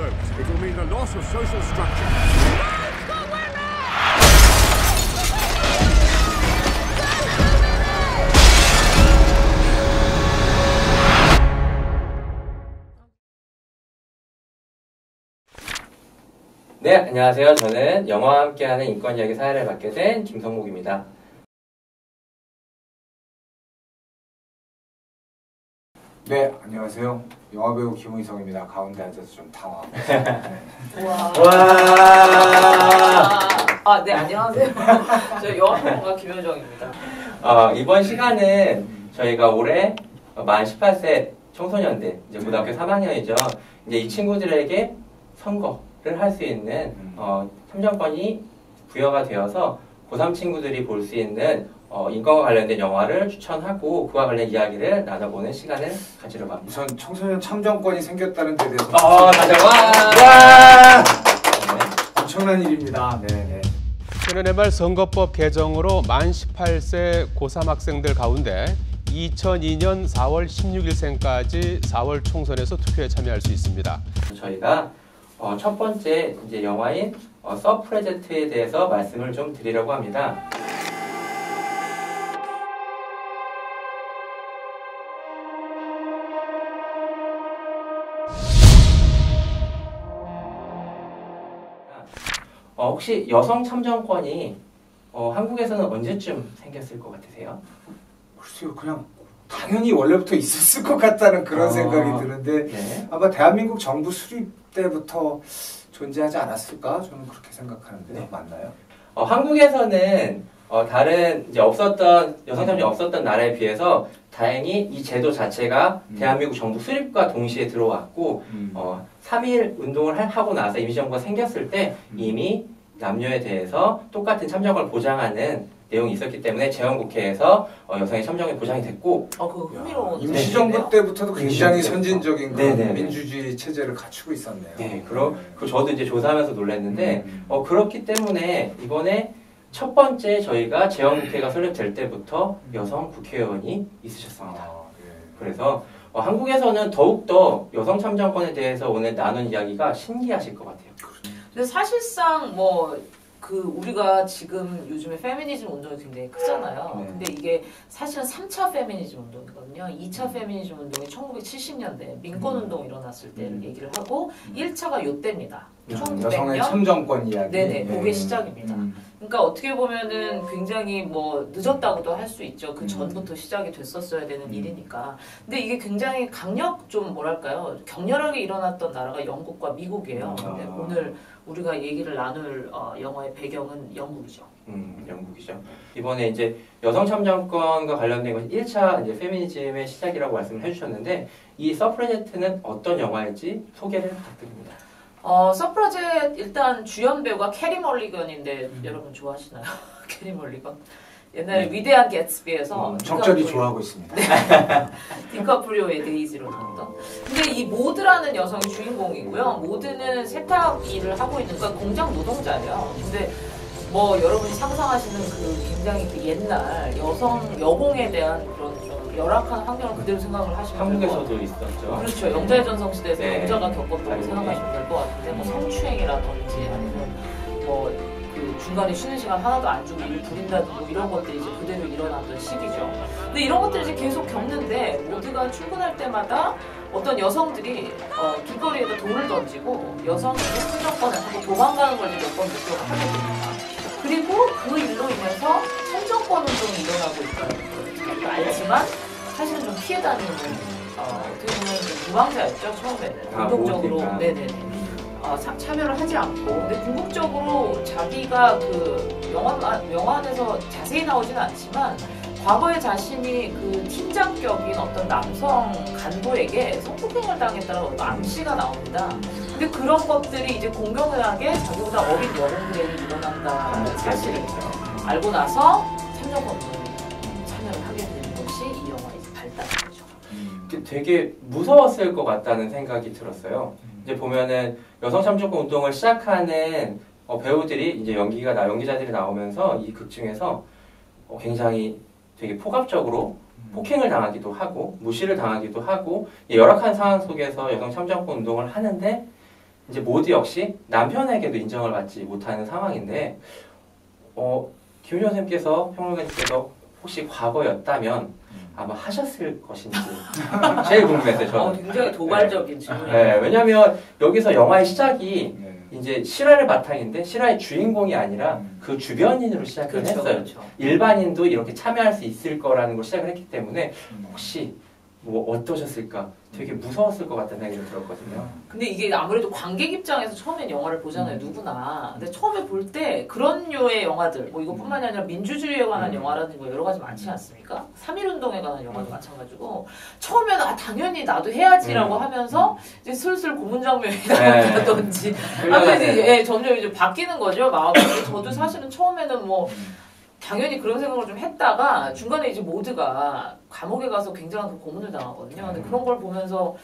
disturbed, it will mean the loss of social structure. 네, 안녕하세요. 저는 영화와 함께하는 인권 이야기 사회를 맡게 된 김성목입니다. 네, 안녕하세요. 영화배우 김의성입니다. 가운데 앉아서 좀 당황하고 네, 안녕하세요. 저 영화평론가 김효정입니다. 이번 시간은 저희가 올해 만 18세 청소년들, 이제 고등학교 3학년이죠. 이제 이 친구들에게 선거를 할 수 있는 참정권이 부여가 되어서 고3 친구들이 볼 수 있는 인권과 관련된 영화를 추천하고 그와 관련 이야기를 나눠보는 시간을 가지려고 합니다. 우선 청소년 참정권이 생겼다는 데 대해서 다들 엄청난 일입니다. 네. 지난해 말 선거법 개정으로 만 18세 고3 학생들 가운데 2002년 4월 16일생까지 4월 총선에서 투표에 참여할 수 있습니다. 저희가 첫 번째 이제 영화인 서프레제트에 대해서 말씀을 좀 드리려고 합니다. 혹시 여성 참정권이 한국에서는 언제쯤 생겼을 것 같으세요? 글쎄요, 그냥 당연히 원래부터 있었을 것 같다는 그런 생각이 드는데 네. 아마 대한민국 정부 수립 때부터 존재하지 않았을까? 저는 그렇게 생각하는데 네. 맞나요? 한국에서는 다른 이제 없었던 여성 참정이 없었던 나라에 비해서 다행히 이 제도 자체가 대한민국 정부 수립과 동시에 들어왔고 3.1 운동을 하고 나서 임시정부가 생겼을 때 이미 남녀에 대해서 똑같은 참정권을 보장하는 내용이 있었기 때문에 재헌국회에서 여성의 참정이 보장이 됐고 그거 흥미로운 임시정부 때부터도 굉장히 임시정부 선진적인 네네. 민주주의 체제를 갖추고 있었네요. 네, 그 저도 이제 조사하면서 놀랐는데 그렇기 때문에 이번에 첫 번째 저희가 재헌국회가 설립될 때부터 여성 국회의원이 있으셨습니다. 그래서 한국에서는 더욱더 여성 참정권에 대해서 오늘 나눈 이야기가 신기하실 것 같아요. 근데 사실상 우리가 지금 요즘에 페미니즘 운동이 굉장히 크잖아요. 네. 근데 이게 사실은 3차 페미니즘 운동이거든요. 2차 페미니즘 운동이 1970년대 민권운동 일어났을 때를 얘기를 하고 1차가 요때입니다. 여성의 1900년? 참정권 이야기. 네네, 그게 시작입니다. 그러니까 어떻게 보면은 굉장히 늦었다고도 할 수 있죠. 그 전부터 시작이 됐었어야 되는 일이니까. 근데 이게 굉장히 격렬하게 일어났던 나라가 영국과 미국이에요. 근데 오늘 우리가 얘기를 나눌 영화의 배경은 영국이죠. 영국이죠. 이번에 이제 여성 참정권과 관련된 것이 1차 이제 페미니즘의 시작이라고 말씀을 해주셨는데 이 서프레제트는 어떤 영화일지 소개를 부탁드립니다. 서프라젯 일단 주연 배우가 캐리 멀리건인데 여러분 좋아하시나요? 캐리 멀리건? 옛날에 위대한 개츠비에서 적절히 좋아하고 있습니다. 디카프리오의 데이지로 나왔던. 근데 이 모드라는 여성이 주인공이고요. 모드는 세탁 일을 하고 있는 공장 노동자예요. 근데 여러분이 상상하시는 굉장히 옛날 여공에 대한 그런 좀 열악한 환경을 그대로 생각을 하시면 한국에서도 있었죠. 그렇죠. 영자의 전성 시대에서 네. 영자가 겪었다고 생각하시면 될 것 같은데 성추행이라든지 아니면 중간에 쉬는 시간 하나도 안 주고 일 부린다든지 이런 것들이 이제 그대로 일어났던 시기죠. 근데 이런 것들을 이제 계속 겪는데 모두가 출근할 때마다 어떤 여성들이 길거리에다 돌을 던지고 여성의 참정권을 하고 도망가는 걸 몇 번 목격을 하게 됩니다. 그리고 그 일로 인해서 참정권 운동이 일어나고 있다는 걸 알지만 사실은 좀 피해 다니는 어떻게 보면 좀 무방자였죠. 처음에는 공격적으로 참여를 하지 않고 근데 궁극적으로 자기가 영화 안에서 자세히 나오지는 않지만 과거에 자신이 팀장격인 어떤 남성 간부에게 성폭행을 당했다는 암시가 나옵니다. 근데 그런 것들이 이제 공공연하게 자기보다 어린 여성들에게 일어난다는 사실을 알고 나서 참정권 운동에 참여를 하게 되는 것이 이 영화의 발단이죠. 되게 무서웠을 것 같다는 생각이 들었어요. 이제 보면은 여성 참정권 운동을 시작하는 배우들이 이제 연기자들이 나오면서 이 극 중에서 굉장히 되게 폭압적으로 폭행을 당하기도 하고 무시를 당하기도 하고 열악한 상황 속에서 여성 참정권 운동을 하는데 이제 모두 역시 남편에게도 인정을 받지 못하는 상황인데 김윤호 선생님께서 평론가님께서 혹시 과거였다면 아마 하셨을 것인지 제일 궁금했어요. 저는. 굉장히 도발적인 질문이에요. 네, 왜냐하면 여기서 영화의 시작이 이제 실화를 바탕인데 실화의 주인공이 아니라 그 주변인으로 시작을 그렇죠, 했어요. 그렇죠. 일반인도 이렇게 참여할 수 있을 거라는 걸 시작을 했기 때문에 혹시 뭐 어떠셨을까? 되게 무서웠을 것 같다는 생각이 들었거든요. 근데 이게 아무래도 관객 입장에서 처음엔 영화를 보잖아요, 누구나. 근데 처음에 볼 때 그런 류의 영화들, 뭐 이것뿐만이 아니라 민주주의에 관한 영화라든지 뭐 여러 가지 많지 않습니까? 3.1운동에 관한 영화도 마찬가지고 처음에는 당연히 나도 해야지라고 하면서 이제 슬슬 고문 장면이 나온다든지 하면서 이제 점점 이제 바뀌는 거죠, 마음이. 저도 사실은 처음에는 뭐 당연히 그런 생각을 좀 했다가 중간에 이제 모두가 감옥에 가서 굉장한 그 고문을 당하거든요. 근데 그런 걸 보면서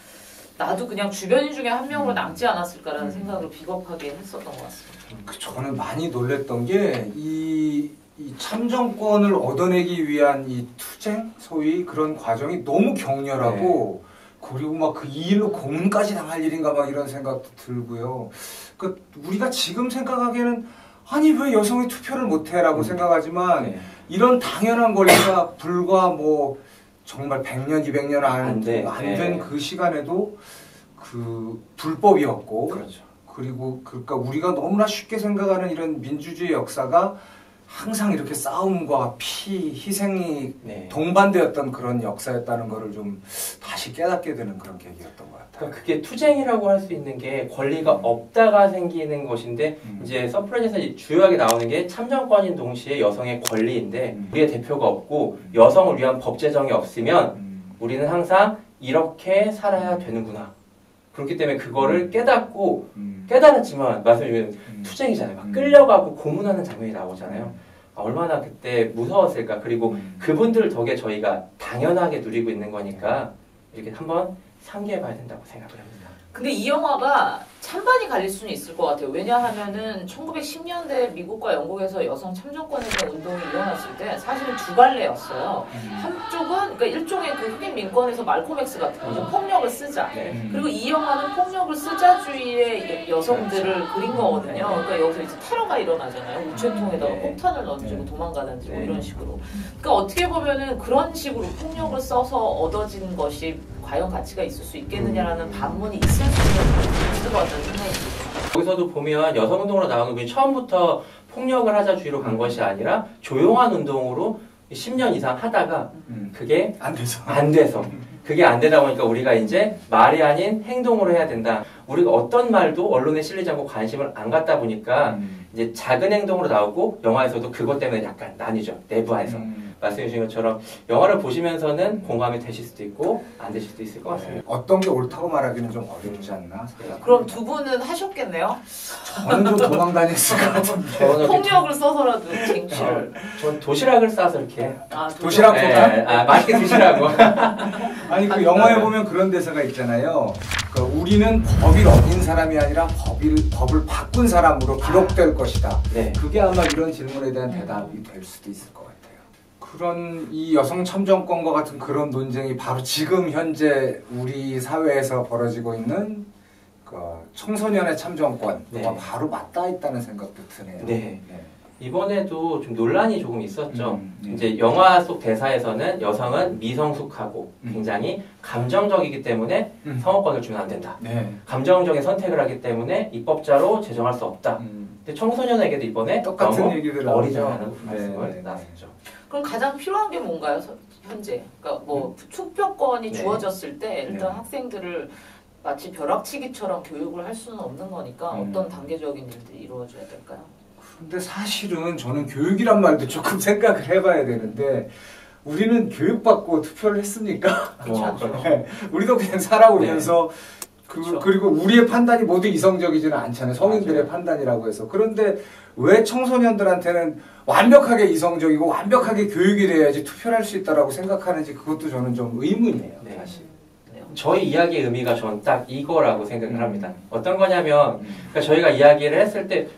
나도 그냥 주변인 중에 한 명으로 남지 않았을까라는 생각을 비겁하게 했었던 것 같습니다. 저는 많이 놀랬던 게 이 참정권을 얻어내기 위한 이 투쟁, 소위 그런 과정이 너무 격렬하고 그리고 막 그 이 일로 고문까지 당할 일인가 막 이런 생각도 들고요. 그 우리가 지금 생각하기에는 아니 왜 여성이 투표를 못해라고 생각하지만 이런 당연한 권리가 불과 뭐 정말 100년, 200년 안 된 그 시간에도 그 불법이었고 그렇죠. 그리고 그러니까 우리가 너무나 쉽게 생각하는 이런 민주주의 역사가 항상 이렇게 싸움과 피, 희생이 동반되었던 그런 역사였다는 거를 좀 다시 깨닫게 되는 그런 계기였던 것 같아요. 그러니까 그게 투쟁이라고 할 수 있는 게 권리가 없다가 생기는 것인데 이제 서프라이즈에서 주요하게 나오는 게 참정권인 동시에 여성의 권리인데 우리의 대표가 없고 여성을 위한 법 제정이 없으면 우리는 항상 이렇게 살아야 되는구나. 그렇기 때문에 그거를 깨닫고 깨달았지만 말씀드리면 투쟁이잖아요. 막 끌려가고 고문하는 장면이 나오잖아요. 얼마나 그때 무서웠을까. 그리고 그분들 덕에 저희가 당연하게 누리고 있는 거니까 이렇게 한번 상기해봐야 된다고 생각을 합니다. 근데 이 영화가 찬반이 갈릴 수는 있을 것 같아요. 왜냐하면은 1910년대 미국과 영국에서 여성 참정권에 대한 운동이 일어났을 때 사실은 두 갈래였어요. 한쪽은 그러니까 일종의 그 흑인 민권에서 말콤 엑스 같은 거죠. 폭력을 쓰자. 그리고 이 영화는 폭력을 쓰자주의의 여성들을 그린 거거든요. 그러니까 여기서 이제 테러가 일어나잖아요. 우체통에다가 폭탄을 던지고 도망가든지 뭐 이런 식으로. 그러니까 어떻게 보면은 그런 식으로 폭력을 써서 얻어진 것이 과연 가치가 있을 수 있겠느냐라는 반문이 있을 것 같다는 생각이 듭니다. 여기서도 보면 여성운동으로 나오는 분이 처음부터 폭력을 하자주의로 간 것이 아니라 조용한 운동으로 10년 이상 하다가 그게 안 돼서 그게 안 되다 보니까 우리가 이제 말이 아닌 행동으로 해야 된다. 우리가 어떤 말도 언론에 실리지 않고 관심을 안 갖다 보니까 이제 작은 행동으로 나오고 영화에서도 그것 때문에 약간 나뉘죠. 내부에서. 말씀해 주신 것처럼 영화를 보시면서는 공감이 되실 수도 있고 안 되실 수도 있을 것 같습니다. 어떤 게 옳다고 말하기는 좀 어렵지 않나? 그럼 두 분은 하셨겠네요? 저는 좀 도망 다녔을 것 같은데. 폭력을 써서라도 쟁취를. 전 도시락을 싸서 이렇게. 도시락 포장? 맛있게 드시라고. 아니 그 영화에 보면 그런 대사가 있잖아요. 그러니까 우리는 법을 어긴 사람이 아니라 법을 바꾼 사람으로 기록될 것이다. 그게 아마 이런 질문에 대한 대답이 될 수도 있을 것 같아요. 그런 이 여성 참정권과 같은 그런 논쟁이 바로 지금 현재 우리 사회에서 벌어지고 있는 그 청소년의 참정권과 바로 맞닿아 있다는 생각도 드네요. 이번에도 좀 논란이 조금 있었죠. 이제 영화 속 대사에서는 여성은 미성숙하고 굉장히 감정적이기 때문에 성호권을 주면 안 된다. 감정적인 선택을 하기 때문에 입법자로 제정할 수 없다. 근데 청소년에게도 이번에 똑같은 얘기들 어리다는 말씀을 나눴죠. 그럼 가장 필요한 게 뭔가요, 현재? 그러니까 뭐 투표권이 주어졌을 때 일단 학생들을 마치 벼락치기처럼 교육을 할 수는 없는 거니까 어떤 단계적인 일들이 이루어져야 될까요? 근데 사실은 저는 교육이란 말도 조금 생각을 해봐야 되는데 우리는 교육받고 투표를 했습니까? 그렇죠. 우리도 그냥 살아오면서 그리고 우리의 판단이 모두 이성적이지는 않잖아요. 성인들의 판단이라고 해서. 그런데 왜 청소년들한테는 완벽하게 이성적이고 완벽하게 교육이 돼야지 투표를 할 수 있다라고 생각하는지 그것도 저는 좀 의문이에요. 사실. 저희 이야기의 의미가 저는 딱 이거라고 생각을 합니다. 어떤 거냐면 그러니까 저희가 이야기를 했을 때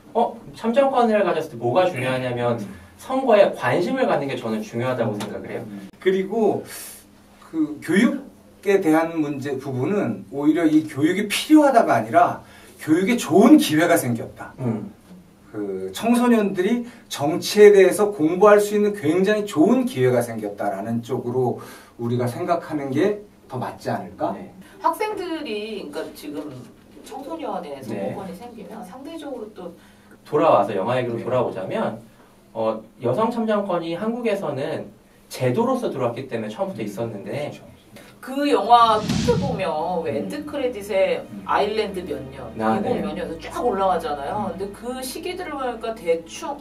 참정권을 가졌을 때 뭐가 중요하냐면 선거에 관심을 갖는 게 저는 중요하다고 생각을 해요. 그리고 그 교육에 대한 문제 부분은 오히려 이 교육이 필요하다가 아니라 교육에 좋은 기회가 생겼다. 그 청소년들이 정치에 대해서 공부할 수 있는 굉장히 좋은 기회가 생겼다라는 쪽으로 우리가 생각하는 게 더 맞지 않을까? 네. 학생들이 그러니까 지금 청소년의 선거권이 생기면 상대적으로 또 돌아와서 영화 얘기로 돌아오자면 여성 참정권이 한국에서는 제도로서 들어왔기 때문에 처음부터 있었는데 그 영화 끝에 보면 왜 엔드 크레딧에 아일랜드 몇 년, 아, 미국 네. 몇 년에서 쫙 올라가잖아요. 근데 그 시기들을 보니까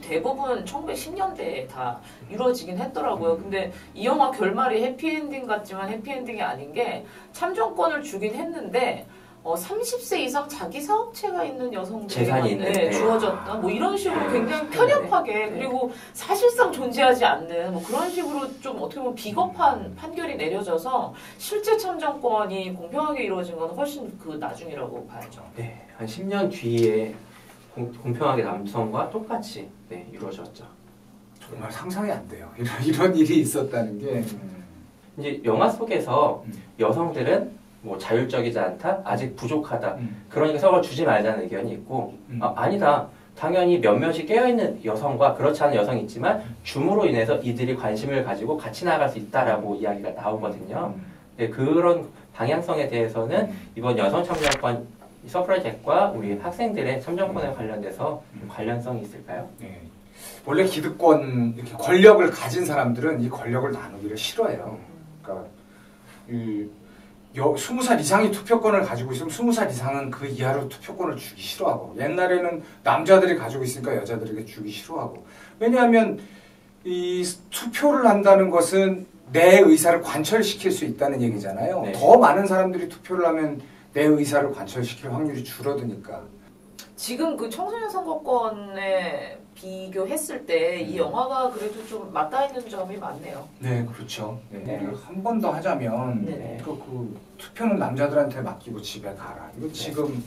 대부분 1910년대에 다 이루어지긴 했더라고요. 근데 이 영화 결말이 해피엔딩 같지만 해피엔딩이 아닌 게 참정권을 주긴 했는데 30세 이상 자기 사업체가 있는 여성들에게 재산이 있는 주어졌다. 뭐 이런 식으로 네. 굉장히 편협하게 그리고 사실상 존재하지 않는 뭐 그런 식으로 좀 어떻게 보면 비겁한 판결이 내려져서 실제 참정권이 공평하게 이루어진 건 훨씬 그 나중이라고 봐야죠. 네, 한 10년 뒤에 공평하게 남성과 똑같이 이루어졌죠. 정말 상상이 안 돼요. 이런 일이 있었다는 게. 이제 영화 속에서 여성들은 뭐 자율적이지 않다, 아직 부족하다. 그러니까 서로 주지 말자는 의견이 있고 아니다. 당연히 몇몇이 깨어있는 여성과 그렇지 않은 여성이 있지만 줌으로 인해서 이들이 관심을 가지고 같이 나아갈 수 있다라고 이야기가 나오거든요. 네, 그런 방향성에 대해서는 이번 여성 참정권 서프라이즈과 우리 학생들의 참정권에 관련돼서 관련성이 있을까요? 네. 원래 기득권, 이렇게 권력을 가진 사람들은 이 권력을 나누기를 싫어해요. 그러니까 20살 이상이 투표권을 가지고 있으면 20살 이상은 그 이하로 투표권을 주기 싫어하고, 옛날에는 남자들이 가지고 있으니까 여자들에게 주기 싫어하고. 왜냐하면 이 투표를 한다는 것은 내 의사를 관철시킬 수 있다는 얘기잖아요. 네. 더 많은 사람들이 투표를 하면 내 의사를 관철시킬 확률이 줄어드니까. 지금 그 청소년 선거권에 비교했을 때 이 영화가 그래도 좀 맞닿아 있는 점이 많네요. 네, 그렇죠. 네. 한 번 더 하자면 네. 그 투표는 남자들한테 맡기고 집에 가라. 이거 지금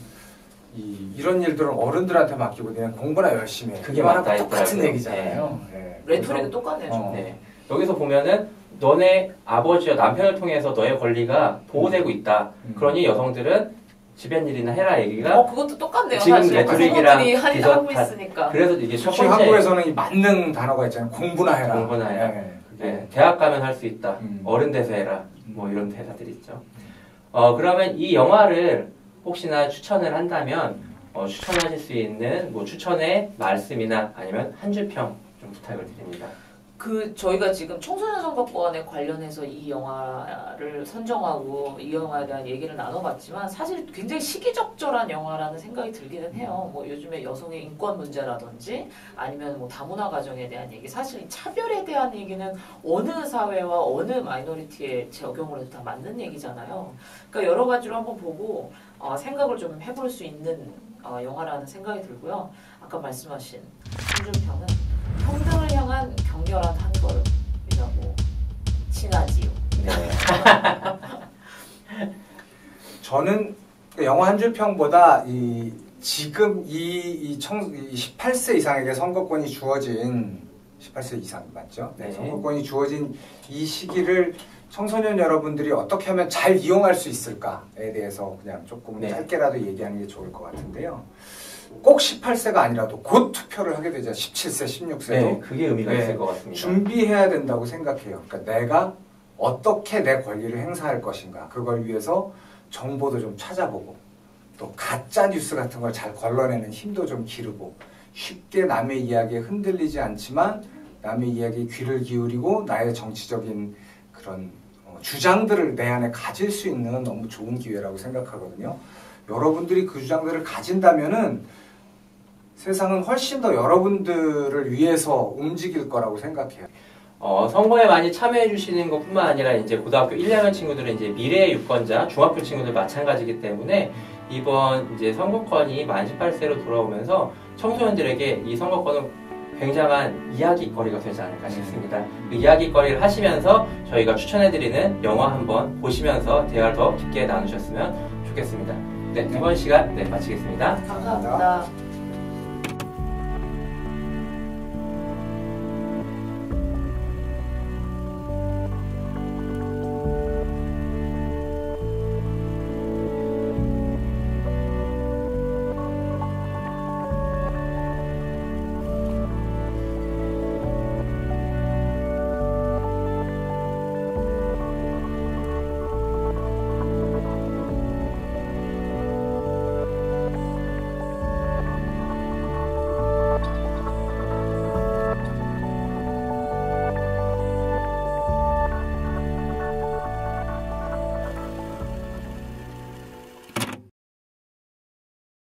이런 일들은 어른들한테 맡기고 그냥 공부나 열심히 해. 그게 이거랑 맞다 똑같은 있더라고요. 얘기잖아요. 네. 레토릭은 똑같네요. 좀. 네. 여기서 보면은 너네 아버지와 남편을 통해서 너의 권리가 보호되고 있다. 그러니 여성들은 집안일이나 해라 얘기가 그것도 똑같네요. 지금 사실 레토릭이랑 부모들이 비슷한- 하고 있으니까. 그래서 이게 첫 특히 번째 한국에서는 이 맞는 단어가 있잖아요. 공부나 해라. 공부나 해라. 네. 네, 대학 가면 할 수 있다. 음. 어른 돼서 해라. 뭐 이런 대사들이 있죠. 그러면 이 영화를 혹시나 추천을 한다면 추천하실 수 있는 뭐 추천의 말씀이나 아니면 한 줄 평 좀 부탁을 드립니다. 저희가 지금 청소년 선거권에 관련해서 이 영화를 선정하고 이 영화에 대한 얘기를 나눠봤지만 사실 굉장히 시기적절한 영화라는 생각이 들기는 해요. 뭐 요즘에 여성의 인권 문제라든지 아니면 뭐 다문화 가정에 대한 얘기, 사실 이 차별에 대한 얘기는 어느 사회와 어느 마이너리티에 적용을 해도 다 맞는 얘기잖아요. 그러니까 여러 가지로 한번 보고 생각을 좀 해볼 수 있는 영화라는 생각이 들고요. 아까 말씀하신 한준평은 평등을 향한 격렬한 한 걸음이라고 칭하지요. 네. 저는 영화 한 줄 평보다 지금 이 18세 이상에게 선거권이 주어진 18세 이상 맞죠? 네. 선거권이 주어진 이 시기를 청소년 여러분들이 어떻게 하면 잘 이용할 수 있을까에 대해서 그냥 조금 짧게라도 얘기하는 게 좋을 것 같은데요. 꼭 18세가 아니라도 곧 투표를 하게 되죠. 17세, 16세도. 네, 그게 의미가 있을 것 같습니다. 준비해야 된다고 생각해요. 그러니까 내가 어떻게 내 권리를 행사할 것인가. 그걸 위해서 정보도 좀 찾아보고 또 가짜 뉴스 같은 걸 잘 걸러내는 힘도 좀 기르고 쉽게 남의 이야기에 흔들리지 않지만 남의 이야기에 귀를 기울이고 나의 정치적인 그런 주장들을 내 안에 가질 수 있는 너무 좋은 기회라고 생각하거든요. 여러분들이 그 주장들을 가진다면은 세상은 훨씬 더 여러분들을 위해서 움직일 거라고 생각해요. 선거에 많이 참여해 주시는 것뿐만 아니라 이제 고등학교 1, 2학년 친구들은 이제 미래의 유권자, 중학교 친구들 마찬가지이기 때문에 이번 이제 선거권이 만 18세로 돌아오면서 청소년들에게 이 선거권은 굉장한 이야기거리가 되지 않을까 싶습니다. 그 이야기거리를 하시면서 저희가 추천해드리는 영화 한번 보시면서 대화를 더 깊게 나누셨으면 좋겠습니다. 네, 이번 시간 마치겠습니다. 감사합니다.